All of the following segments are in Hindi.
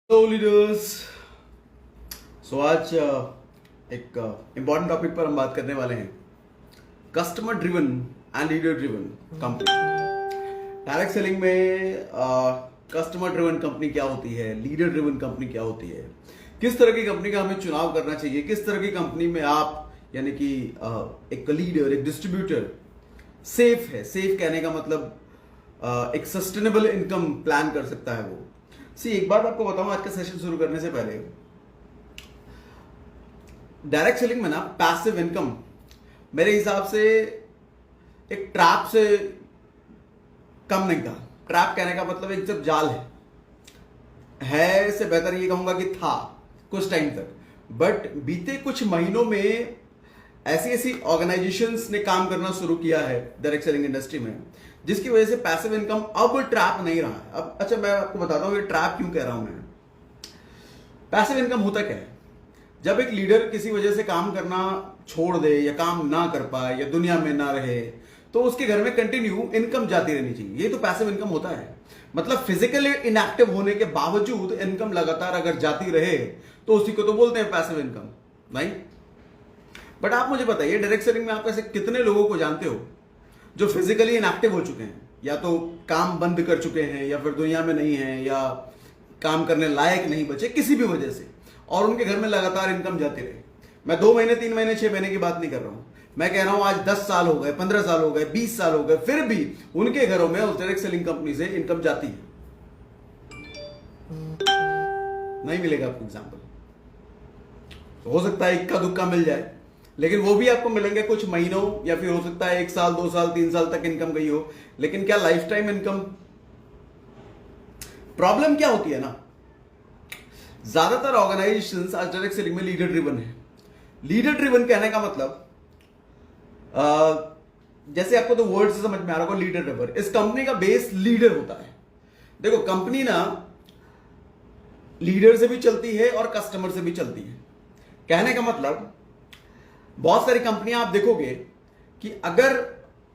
Hello leaders. आज एक इम्पॉर्टेंट टॉपिक पर हम बात करने वाले हैं, customer driven and leader driven company. Direct selling में कस्टमर ड्रिवन कंपनी क्या होती है, लीडर ड्रिवन कंपनी क्या होती है, किस तरह की कंपनी का हमें चुनाव करना चाहिए, किस तरह की कंपनी में आप यानी कि एक लीडर, एक डिस्ट्रीब्यूटर सेफ है। सेफ कहने का मतलब एक सस्टेनेबल इनकम प्लान कर सकता है वो। एक बात आपको बताऊं, आज का सेशन शुरू करने से पहले, डायरेक्ट सेलिंग में ना पैसिव इनकम मेरे हिसाब से एक ट्रैप से कम नहीं था। ट्रैप कहने का मतलब एक जब जाल है से बेहतर ये कहूंगा कि था कुछ टाइम तक, बट बीते कुछ महीनों में ऐसी ऐसी ऑर्गेनाइजेशंस ने काम करना शुरू किया है डायरेक्ट सेलिंग इंडस्ट्री में, जिसकी वजह से पैसिव इनकम अब ट्रैप नहीं रहा है। अब अच्छा, मैं आपको बताता हूं ये ट्रैप क्यों कह रहा हूं मैं। पैसिव इनकम होता क्या है? जब एक लीडर किसी वजह से काम करना छोड़ दे या काम ना कर पाए या दुनिया में ना रहे, तो उसके घर में कंटिन्यू इनकम जाती रहनी चाहिए। ये तो पैसिव इनकम होता है। मतलब फिजिकली इनएक्टिव होने के बावजूद इनकम लगातार अगर जाती रहे तो उसी को तो बोलते हैं पैसिव इनकम, नहीं? बट आप मुझे बताइए, डायरेक्ट सेलिंग में आप ऐसे कितने लोगों को जानते हो जो फिजिकली इनएक्टिव हो चुके हैं, या तो काम बंद कर चुके हैं, या फिर दुनिया में नहीं है, या काम करने लायक नहीं बचे किसी भी वजह से, और उनके घर में लगातार इनकम जाती रहे। मैं 2 महीने, 3 महीने, 6 महीने की बात नहीं कर रहा हूं। मैं कह रहा हूं आज 10 साल हो गए, 15 साल हो गए, 20 साल हो गए, फिर भी उनके घरों में उस डायरेक्ट सेलिंग कंपनी से इनकम जाती है। नहीं मिलेगा आपको एग्जाम्पल? हो सकता है इक्का दुक्का मिल जाए, लेकिन वो भी आपको मिलेंगे कुछ महीनों, या फिर हो सकता है 1 साल, 2 साल, 3 साल तक इनकम गई हो, लेकिन क्या लाइफ टाइम इनकम? प्रॉब्लम क्या होती है ना, ज्यादातर ऑर्गेनाइजेशंस आज डायरेक्ट सेलिंग में लीडर ड्रिवन है। लीडर ड्रिवन कहने का मतलब जैसे आपको तो वर्ड से समझ में आ रहा होगा, लीडर ड्रिवन। इस कंपनी का बेस लीडर होता है। देखो, कंपनी ना लीडर से भी चलती है और कस्टमर से भी चलती है। कहने का मतलब, बहुत सारी कंपनियां आप देखोगे कि अगर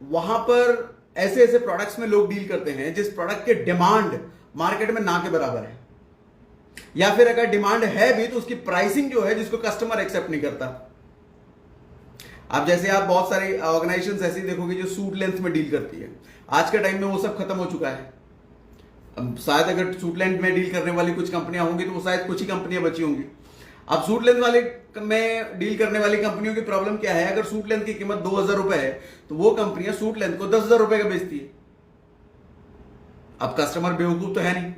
वहां पर ऐसे ऐसे प्रोडक्ट्स में लोग डील करते हैं जिस प्रोडक्ट के डिमांड मार्केट में ना के बराबर है, या फिर अगर डिमांड है भी तो उसकी प्राइसिंग जो है जिसको कस्टमर एक्सेप्ट नहीं करता। आप जैसे आप बहुत सारी ऑर्गेनाइजेशंस ऐसी देखोगे जो सूट लेंथ में डील करती है। आज के टाइम में वो सब खत्म हो चुका है। अब शायद अगर सूट लेंथ में डील करने वाली कुछ कंपनियां होंगी तो वो शायद कुछ ही कंपनियां बची होंगी। अब सूट लेंथ वाले में डील करने वाली कंपनियों की प्रॉब्लम क्या है? अगर सूट लेंथ की कीमत 2000 रुपए है तो वो कंपनियां सूट लेंथ को 10,000 रुपए का बेचती है। अब कस्टमर बेवकूफ तो है नहीं,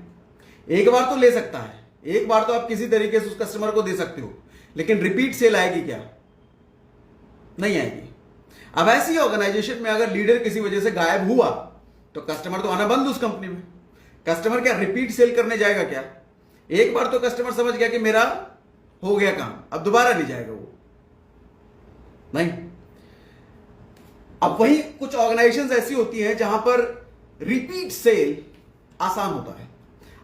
एक बार तो ले सकता है, एक बार तो आप किसी तरीके से उस कस्टमर को दे सकते हो, लेकिन रिपीट सेल आएगी क्या? नहीं आएगी। अब ऐसी ऑर्गेनाइजेशन में अगर लीडर किसी वजह से गायब हुआ तो कस्टमर तो आना बंद उस कंपनी में। कस्टमर क्या रिपीट सेल करने जाएगा क्या? एक बार तो कस्टमर समझ गया कि मेरा हो गया काम, अब दोबारा नहीं जाएगा वो, नहीं। अब वही कुछ ऑर्गेनाइजेशंस ऐसी होती हैं जहां पर रिपीट सेल आसान होता है।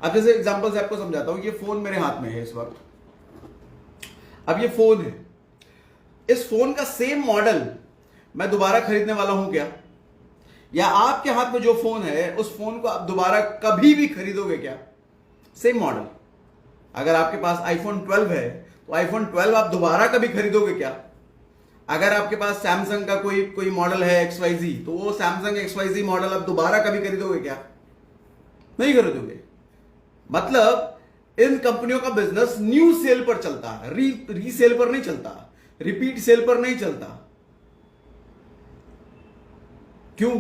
अब जैसे एग्जांपल से आपको समझाता हूं। ये फोन मेरे हाथ में है इस वक्त। अब ये फोन है, इस फोन का सेम मॉडल मैं दोबारा खरीदने वाला हूं क्या? या आपके हाथ में जो फोन है उस फोन को आप दोबारा कभी भी खरीदोगे क्या? Same model. अगर आपके पास आईफोन 12 है तो आईफोन 12 आप दोबारा कभी खरीदोगे क्या? अगर आपके पास सैमसंग का कोई मॉडल है XYZ, तो वो सैमसंग XYZ मॉडल आप दोबारा कभी खरीदोगे क्या? नहीं खरीदोगे। मतलब इन कंपनियों का बिजनेस न्यू सेल पर चलता है, रीसेल पर नहीं चलता, रिपीट सेल पर नहीं चलता। क्यों?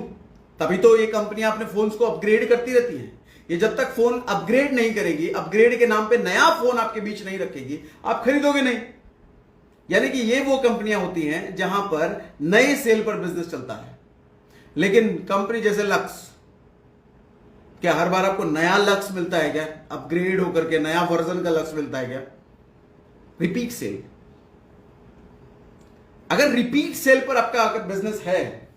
तभी तो ये कंपनियां अपने फोन्स को अपग्रेड करती रहती हैं। ये जब तक फोन अपग्रेड नहीं करेगी, अपग्रेड के नाम पे नया फोन आपके बीच नहीं रखेगी, आप खरीदोगे नहीं। यानी कि ये वो कंपनियां होती हैं जहां पर नए सेल पर बिजनेस चलता है। लेकिन कंपनी जैसे लक्स, क्या हर बार आपको नया लक्स मिलता है क्या? अपग्रेड होकर के नया वर्जन का लक्स मिलता है क्या? Repeat sale. अगर रिपीट सेल पर आपका अगर बिजनेस है,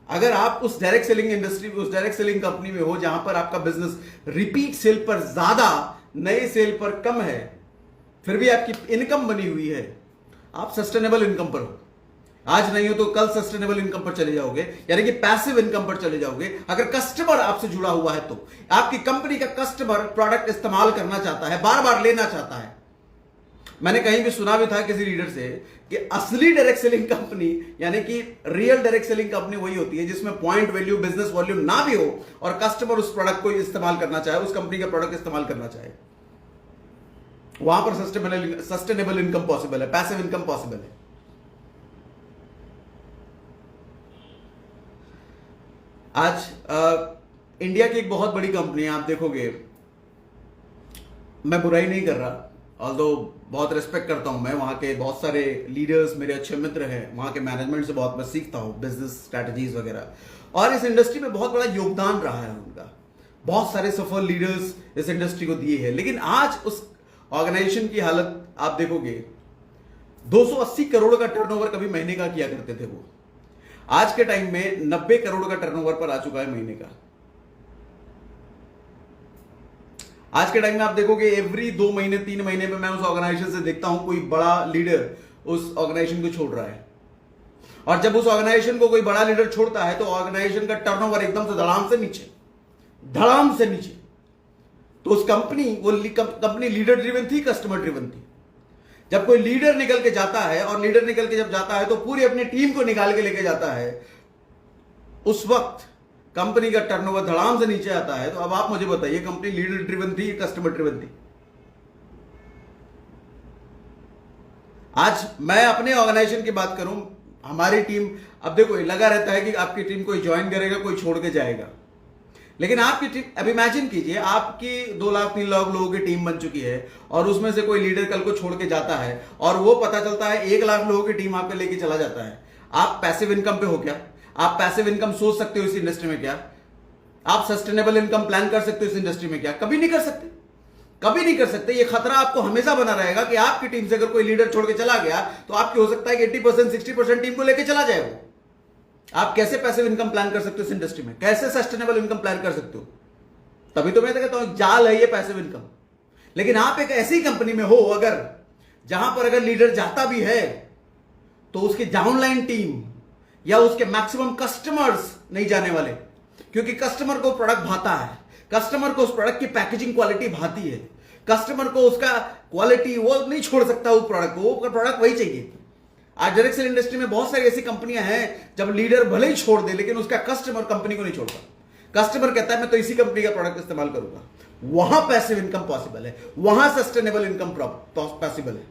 अगर आप उस डायरेक्ट सेलिंग इंडस्ट्री में, उस डायरेक्ट सेलिंग कंपनी में हो जहां पर आपका बिजनेस रिपीट सेल पर ज्यादा, नए सेल पर कम है, फिर भी आपकी इनकम बनी हुई है, आप सस्टेनेबल इनकम पर हो। आज नहीं हो तो कल सस्टेनेबल इनकम पर चले जाओगे, यानी कि पैसिव इनकम पर चले जाओगे। अगर कस्टमर आपसे जुड़ा हुआ है तो आपकी कंपनी का कस्टमर प्रोडक्ट इस्तेमाल करना चाहता है, बार बार लेना चाहता है। मैंने कहीं भी सुना भी था किसी रीडर से कि असली डायरेक्ट सेलिंग कंपनी यानी कि रियल डायरेक्ट सेलिंग कंपनी वही होती है जिसमें पॉइंट वैल्यू, बिजनेस वॉल्यूम ना भी हो और कस्टमर उस प्रोडक्ट को इस्तेमाल करना चाहे, उस कंपनी का प्रोडक्ट इस्तेमाल करना चाहे। वहां पर सस्टेनेबल इनकम पॉसिबल है, पैसिव इनकम पॉसिबल है। आज इंडिया की एक बहुत बड़ी कंपनी है, आप देखोगे, मैं बुराई नहीं कर रहा, ऑल्दो बहुत रिस्पेक्ट करता हूं मैं, वहां के बहुत सारे लीडर्स मेरे अच्छे मित्र हैं, वहां के मैनेजमेंट से बहुत मैं सीखता हूं, बिजनेस स्ट्रैटेजीज वगैरह, और इस इंडस्ट्री में बहुत बड़ा योगदान रहा है उनका। बहुत सारे सफल लीडर्स इस इंडस्ट्री को दिए हैं। लेकिन आज उस ऑर्गेनाइजेशन की हालत आप देखोगे, 280 करोड़ का टर्नओवर कभी महीने का किया करते थे वो, आज के टाइम में 90 करोड़ का टर्नओवर पर आ चुका है महीने का। आज के टाइम में आप देखोगे एवरी 2 महीने 3 महीने में मैं उस ऑर्गेनाइजेशन से देखता हूं कोई बड़ा लीडर उस ऑर्गेनाइजेशन को छोड़ रहा है। और जब उस ऑर्गेनाइजेशन को कोई बड़ा लीडर छोड़ता है तो ऑर्गेनाइजेशन का टर्नओवर एकदम से धड़ाम से नीचे। तो उस कंपनी लीडर ड्रिवन थी, कस्टमर ड्रिवन थी। जब कोई लीडर निकल के जाता है, और लीडर निकल के जब जाता है तो पूरी अपनी टीम को निकाल के लेके जाता है, उस वक्त कंपनी का टर्नओवर धड़ाम से नीचे आता है। तो अब आप मुझे बताइए, कंपनी लीडर ड्रिवन थी, कस्टमर ड्रिवन थी? आज मैं अपने ऑर्गेनाइजेशन की बात करूं, हमारी टीम, अब देखो लगा रहता है कि आपकी टीम कोई ज्वाइन करेगा, कोई छोड़ के जाएगा, लेकिन आपकी टीम, अब इमेजिन कीजिए आपकी 2 लाख 3 लाख लोगों की टीम बन चुकी है और उसमें से कोई लीडर कल को छोड़ के जाता है और वो पता चलता है 1 लाख लोगों की टीम आपके लेके चला जाता है। आप पैसिव इनकम पे हो क्या? आप पैसिव इनकम सोच सकते हो इस इंडस्ट्री में क्या? आप सस्टेनेबल इनकम प्लान कर सकते हो इस इंडस्ट्री में क्या? कभी नहीं कर सकते, कभी नहीं कर सकते। ये खतरा आपको हमेशा बना रहेगा कि आपकी टीम से अगर कोई लीडर छोड़ के चला गया तो आपकी हो सकता है कि 80% 60% टीम को लेके चला जाए वो। आप कैसे पैसिव इनकम प्लान कर सकते हो इस इंडस्ट्री में? कैसे सस्टेनेबल इनकम प्लान कर सकते हो? तभी तो मैं कहता हूं जाल है ये पैसिव इनकम। लेकिन आप एक ऐसी कंपनी में हो अगर, जहां पर अगर लीडर जाता भी है तो उसकी डाउनलाइन टीम या उसके मैक्सिमम कस्टमर्स नहीं जाने वाले, क्योंकि कस्टमर को प्रोडक्ट भाता है, कस्टमर को उस प्रोडक्ट की पैकेजिंग क्वालिटी भाती है, कस्टमर को उसका क्वालिटी वो नहीं छोड़ सकता, वो प्रोडक्ट को, वो प्रोडक्ट वही चाहिए। आज डायरेक्ट सेल इंडस्ट्री में बहुत सारी ऐसी कंपनियां हैं जब लीडर भले ही छोड़ दे लेकिन उसका कस्टमर कंपनी को नहीं छोड़ता। कस्टमर कहता है मैं तो इसी कंपनी का प्रोडक्ट इस्तेमाल करूंगा। वहां पैसिव इनकम पॉसिबल है, वहां सस्टेनेबल इनकम पॉसिबल है।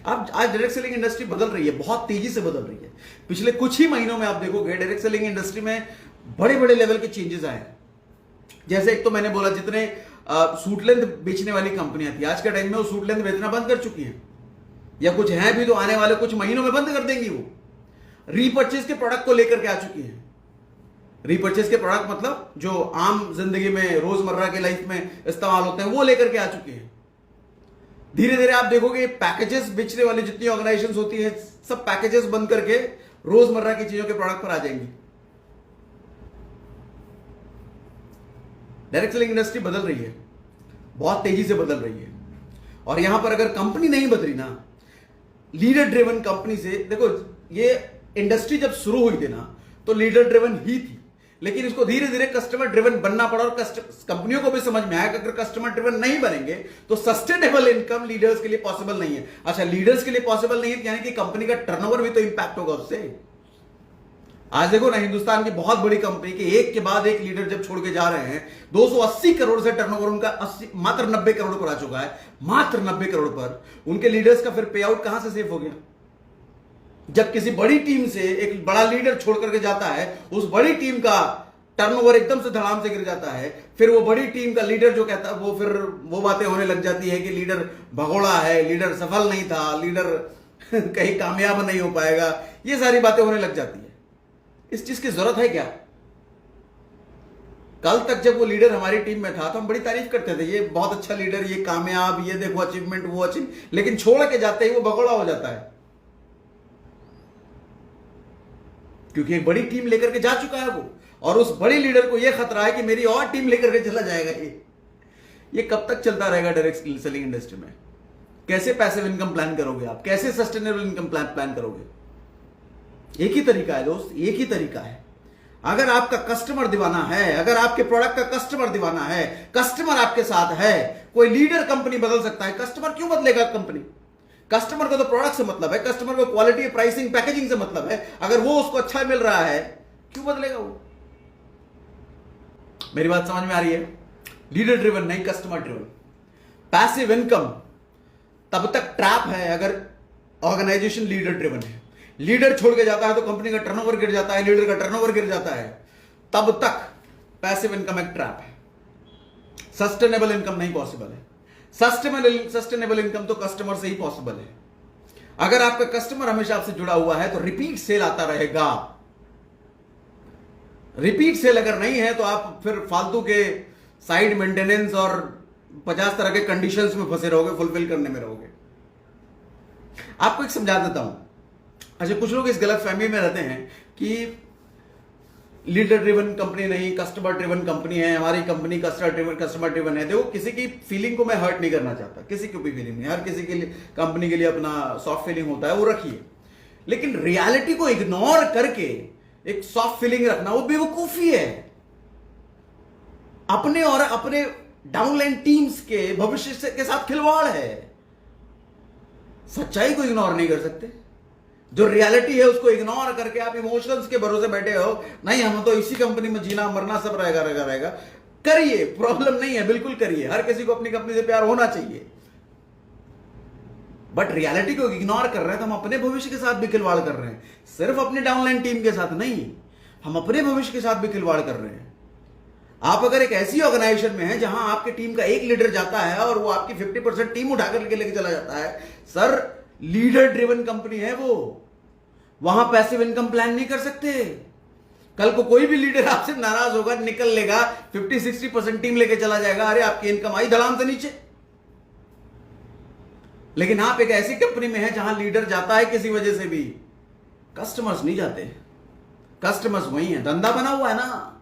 अब आज डायरेक्ट सेलिंग इंडस्ट्री बदल रही है, बहुत तेजी से बदल रही है। पिछले कुछ ही महीनों में आप देखोगे डायरेक्ट सेलिंग इंडस्ट्री में बड़े बड़े लेवल के चेंजेस आए। जैसे एक तो मैंने बोला, जितने सूट लेंथ बेचने वाली कंपनियां थी आज के टाइम में वो सूट लेंथ बेचना बंद कर चुकी हैं, या कुछ हैं भी तो आने वाले कुछ महीनों में बंद कर देंगी। वो रीपर्चेज के प्रोडक्ट को लेकर के आ चुकी हैं। रीपर्चेज के प्रोडक्ट मतलब जो आम जिंदगी में रोजमर्रा की लाइफ में इस्तेमाल होते हैं वो लेकर के आ चुके हैं। धीरे धीरे आप देखोगे पैकेजेस बेचने वाली जितनी ऑर्गेनाइजेशंस होती है सब पैकेजेस बंद करके रोजमर्रा की चीजों के प्रोडक्ट पर आ जाएंगी। डायरेक्ट सेलिंग इंडस्ट्री बदल रही है, बहुत तेजी से बदल रही है। और यहां पर अगर कंपनी नहीं बदली ना, लीडर ड्रिवन कंपनी से, देखो ये इंडस्ट्री जब शुरू हुई थी ना तो लीडर ड्रिवन ही थी, लेकिन इसको धीरे धीरे कस्टमर ड्रिवन बनना पड़ा। और कंपनियों को भी समझ में आया कि अगर कस्टमर ड्रिवन नहीं बनेंगे तो सस्टेनेबल इनकम लीडर्स के लिए पॉसिबल नहीं है। अच्छा, लीडर्स के लिए पॉसिबल नहीं है यानी कि कंपनी का टर्नओवर भी तो इंपैक्ट होगा उससे। आज देखो ना, हिंदुस्तान की बहुत बड़ी कंपनी के एक के बाद एक लीडर जब छोड़ के जा रहे हैं, 280 करोड़ से टर्नओवर उनका मात्र 90 करोड़ पर आ चुका है, मात्र 90 करोड़ पर। उनके लीडर्स का फिर पे आउट कहां से सेव हो गया? जब किसी बड़ी टीम से एक बड़ा लीडर छोड़ करके जाता है, उस बड़ी टीम का टर्नओवर एकदम से धड़ाम से गिर जाता है। फिर वो बड़ी टीम का लीडर जो कहता है, वो फिर वो बातें होने लग जाती है कि लीडर भगोड़ा है, लीडर सफल नहीं था, लीडर कहीं कामयाब नहीं हो पाएगा, ये सारी बातें होने लग जाती है। इस चीज की जरूरत है क्या? कल तक जब वो लीडर हमारी टीम में था तो हम बड़ी तारीफ करते थे, ये बहुत अच्छा लीडर, ये कामयाब, ये देखो अचीवमेंट, वो अचीव, लेकिन छोड़ के जाते ही वो भगोड़ा हो जाता है, क्योंकि एक बड़ी टीम लेकर के जा चुका है वो। और उस बड़ी लीडर को यह खतरा है कि मेरी और टीम लेकर के चला जाएगा। ये कब तक चलता रहेगा डायरेक्ट सेलिंग इंडस्ट्री में? कैसे पैसिव इनकम प्लान करोगे आप, कैसे सस्टेनेबल इनकम प्लान करोगे? एक ही तरीका है दोस्त, एक ही तरीका है। अगर आपका कस्टमर दीवाना है, अगर आपके प्रोडक्ट का कस्टमर दीवाना है, कस्टमर आपके साथ है, कोई लीडर कंपनी बदल सकता है, कस्टमर क्यों बदलेगा कंपनी? कस्टमर को तो प्रोडक्ट से मतलब है, कस्टमर को क्वालिटी, प्राइसिंग, पैकेजिंग से मतलब है। अगर वो उसको अच्छा मिल रहा है, क्यों बदलेगा वो? मेरी बात समझ में आ रही है? लीडर ड्रिवन नहीं, कस्टमर ड्रिवन। पैसिव इनकम तब तक ट्रैप है अगर ऑर्गेनाइजेशन लीडर ड्रिवन है। लीडर छोड़ के जाता है तो कंपनी का टर्नओवर गिर जाता है, लीडर का टर्नओवर गिर जाता है, तब तक पैसिव इनकम एक ट्रैप है। सस्टेनेबल इनकम नहीं पॉसिबल है। सस्टेनेबल इनकम तो कस्टमर से ही पॉसिबल है। अगर आपका कस्टमर हमेशा आपसे जुड़ा हुआ है तो रिपीट सेल आता रहेगा। रिपीट सेल अगर नहीं है तो आप फिर फालतू के साइड मेंटेनेंस और 50 तरह के कंडीशंस में फंसे रहोगे, फुलफिल करने में रहोगे। आपको एक समझा देता हूं। अच्छा, कुछ लोग इस गलत फहमी में रहते हैं कि लीडर ड्रिवन कंपनी नहीं, कस्टमर ड्रिवन कंपनी है, हमारी कंपनी कस्टमर ड्रिवन है। देखो, किसी की फीलिंग को मैं हर्ट नहीं करना चाहता, किसी की भी फीलिंग नहीं। हर किसी के लिए कंपनी के लिए अपना सॉफ्ट फीलिंग होता है, वो रखिए। लेकिन रियलिटी को इग्नोर करके एक सॉफ्ट फीलिंग रखना वो बेवकूफी है। अपने और अपने डाउनलाइन टीम्स के भविष्य के साथ खिलवाड़ है। सच्चाई को इग्नोर नहीं कर सकते। जो रियलिटी है उसको इग्नोर करके आप इमोशंस के भरोसे बैठे हो, नहीं हम तो इसी कंपनी में जीना मरना सब रहेगा। करिए, प्रॉब्लम नहीं है, बिल्कुल करिए। हर किसी को अपनी कंपनी से प्यार होना चाहिए। बट रियलिटी को इग्नोर कर रहे हैं तो हम अपने भविष्य के साथ भी खिलवाड़ कर रहे हैं। सिर्फ अपने डाउनलाइन टीम के साथ नहीं, हम अपने भविष्य के साथ भी खिलवाड़ कर रहे हैं। आप अगर एक ऐसी ऑर्गेनाइजेशन में है जहां आपकी टीम का एक लीडर जाता है और वो आपकी 50% टीम उठाकर लेके चला जाता है, सर लीडर ड्रिवन कंपनी है वो, वहां पैसिव इनकम प्लान नहीं कर सकते। कल को कोई भी लीडर आपसे नाराज होगा, निकल लेगा, 50-60% टीम लेके चला जाएगा, अरे आपकी इनकम आई धड़ाम से नीचे। लेकिन आप एक ऐसी कंपनी में है जहां लीडर जाता है किसी वजह से भी, कस्टमर्स नहीं जाते। कस्टमर्स वही है, धंधा बना हुआ है ना,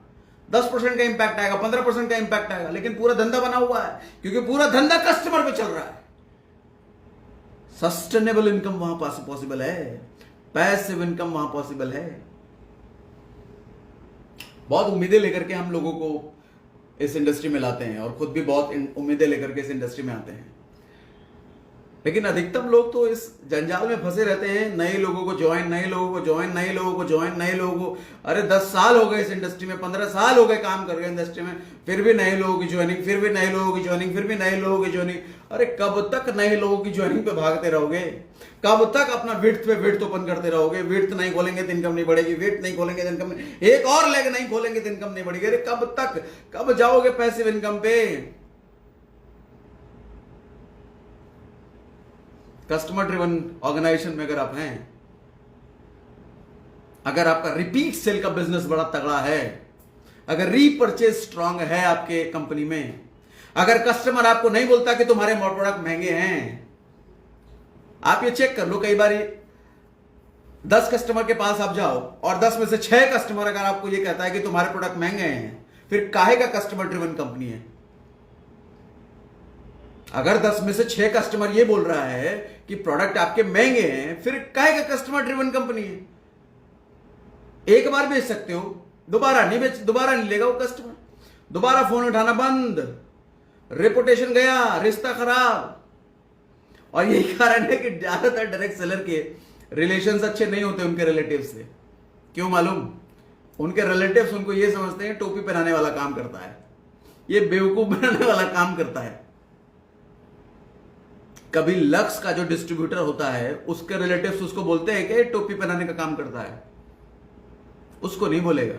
10% का इंपैक्ट आएगा, 15% का इंपैक्ट आएगा, लेकिन पूरा धंधा बना हुआ है क्योंकि पूरा धंधा कस्टमर पे चल रहा है। सस्टेनेबल इनकम वहां पॉसिबल है, पैसिव इनकम वहां पॉसिबल है। बहुत उम्मीदें लेकर के हम लोगों को इस इंडस्ट्री में लाते हैं और खुद भी बहुत उम्मीदें लेकर के इस इंडस्ट्री में आते हैं, लेकिन अधिकतम लोग तो इस जंजाल में फंसे रहते हैं। नए लोगों को ज्वाइन, नए लोगों को ज्वाइन, नए लोगों को ज्वाइन, नए लोगों को, अरे 10 साल हो गए इस इंडस्ट्री में, 15 साल हो गए काम कर रहे इंडस्ट्री में, फिर भी नए लोगों की ज्वाइनिंग, फिर भी नए लोगों की ज्वाइनिंग, फिर भी नए लोगों की ज्वाइनिंग। अरे कब तक नए लोगों की ज्वाइनिंग पे भागते रहोगे? कब तक अपना विड्थ पे विड्थ ओपन करते रहोगे? विड्थ नहीं खोलेंगे तो इनकम नहीं बढ़ेगी, विड्थ नहीं खोलेंगे तो इनकम नहीं, एक और लेग नहीं खोलेंगे तो इनकम नहीं बढ़ेगी। अरे कब तक, कब जाओगे पैसिव इनकम पे? कस्टमर ड्रिवन ऑर्गेनाइजेशन में अगर आप हैं, अगर आपका रिपीट सेल का बिजनेस बड़ा तगड़ा है, अगर रीपरचेज स्ट्रांग है आपके कंपनी में, अगर कस्टमर आपको नहीं बोलता कि तुम्हारे प्रोडक्ट महंगे हैं, आप ये चेक कर लो। कई बार 10 कस्टमर के पास आप जाओ और 10 में से 6 कस्टमर अगर आपको ये कहता है कि तुम्हारे प्रोडक्ट महंगे हैं, फिर काहे का कस्टमर ड्रिवन कंपनी है? अगर 10 में से 6 कस्टमर ये बोल रहा है कि प्रोडक्ट आपके महंगे हैं, फिर काहे का कस्टमर ड्रिवन कंपनी है? एक बार बेच सकते हो, दोबारा नहीं लेगा वो कस्टमर, दोबारा फोन उठाना बंद, रेपुटेशन गया, रिश्ता खराब। और यही कारण है कि ज्यादातर डायरेक्ट सेलर के रिलेशंस अच्छे नहीं होते उनके रिलेटिव्स से। क्यों मालूम? उनके रिलेटिव्स उनको ये समझते हैं टोपी पहनाने वाला काम करता है, ये बेवकूफ बनाने वाला काम करता है। कभी लक्स का जो डिस्ट्रीब्यूटर होता है उसके रिलेटिव्स उसको बोलते हैं कि टोपी पहनाने का काम करता है, उसको नहीं बोलेगा।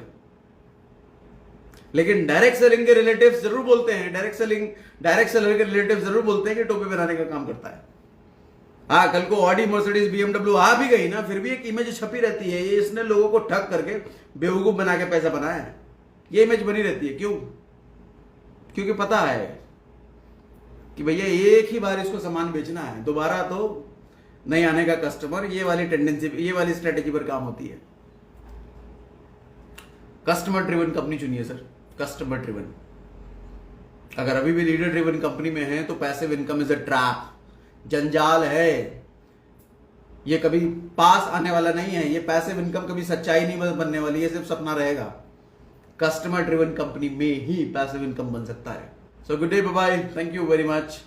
लेकिन डायरेक्ट सेलिंग के रिलेटिव्स जरूर बोलते हैं, डायरेक्ट सेलर के रिलेटिव्स जरूर बोलते हैं कि टोपी पहनाने का काम करता है। हाँ, कल को ऑडी, मर्सिडीज, बीएमडब्ल्यू आ भी गई ना, फिर भी एक इमेज छपी रहती है, ये इसने लोगों को ठग करके बेवकूफ बना के पैसा बनाया है, ये इमेज बनी रहती है। क्यों? क्योंकि पता है कि भैया एक ही बार इसको सामान बेचना है, दोबारा तो नहीं आने का कस्टमर। ये वाली टेंडेंसी, ये वाली स्ट्रेटेजी पर काम होती है। कस्टमर ड्रिवन कंपनी चुनिए सर, कस्टमर ड्रिवन। अगर अभी भी लीडर ड्रिवन कंपनी में है तो passive income is a trap. जंजाल है, ये कभी पास आने वाला नहीं है। ये पैसिव इनकम कभी सच्चाई नहीं बनने वाली, ये सिर्फ सपना रहेगा। कस्टमर ड्रिवन कंपनी में ही पैसिव इनकम बन सकता है। So good day, bye bye, thank you very much.